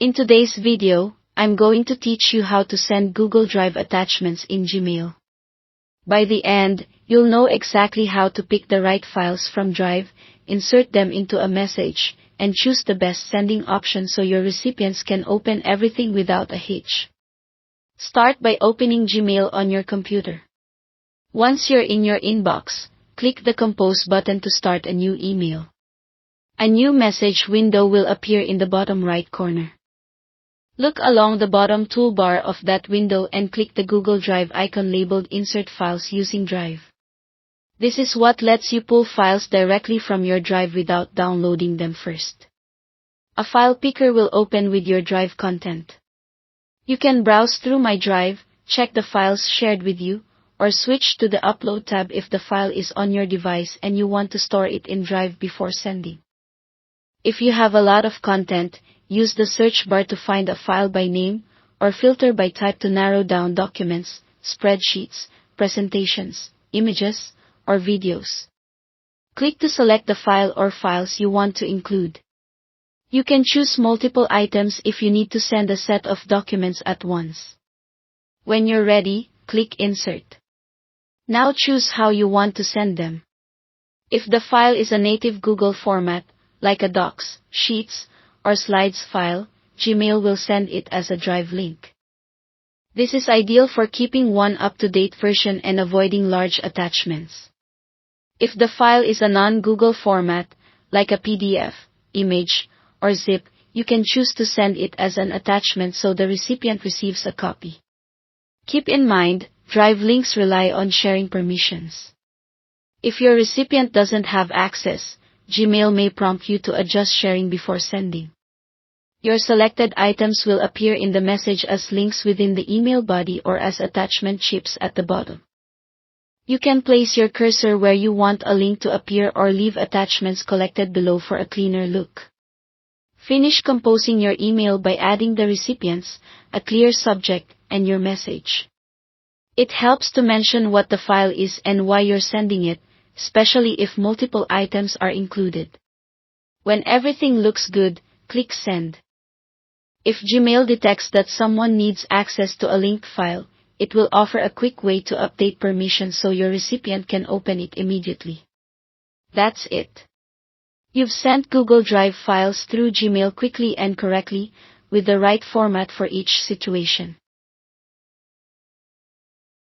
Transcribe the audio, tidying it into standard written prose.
In today's video, I'm going to teach you how to send Google Drive attachments in Gmail. By the end, you'll know exactly how to pick the right files from Drive, insert them into a message, and choose the best sending option so your recipients can open everything without a hitch. Start by opening Gmail on your computer. Once you're in your inbox, click the Compose button to start a new email. A new message window will appear in the bottom right corner. Look along the bottom toolbar of that window and click the Google Drive icon labeled Insert Files using Drive. This is what lets you pull files directly from your Drive without downloading them first. A file picker will open with your Drive content. You can browse through My Drive, check the files shared with you, or switch to the Upload tab if the file is on your device and you want to store it in Drive before sending. If you have a lot of content, use the search bar to find a file by name, or filter by type to narrow down documents, spreadsheets, presentations, images, or videos. Click to select the file or files you want to include. You can choose multiple items if you need to send a set of documents at once. When you're ready, click Insert. Now choose how you want to send them. If the file is a native Google format, like a Docs, Sheets, or Slides file, Gmail will send it as a Drive link. This is ideal for keeping one up-to-date version and avoiding large attachments. If the file is a non-Google format, like a PDF, image, or zip, you can choose to send it as an attachment so the recipient receives a copy. Keep in mind, Drive links rely on sharing permissions. If your recipient doesn't have access, Gmail may prompt you to adjust sharing before sending. Your selected items will appear in the message as links within the email body or as attachment chips at the bottom. You can place your cursor where you want a link to appear or leave attachments collected below for a cleaner look. Finish composing your email by adding the recipients, a clear subject, and your message. It helps to mention what the file is and why you're sending it, especially if multiple items are included. When everything looks good, click Send. If Gmail detects that someone needs access to a linked file, it will offer a quick way to update permissions so your recipient can open it immediately. That's it. You've sent Google Drive files through Gmail quickly and correctly, with the right format for each situation.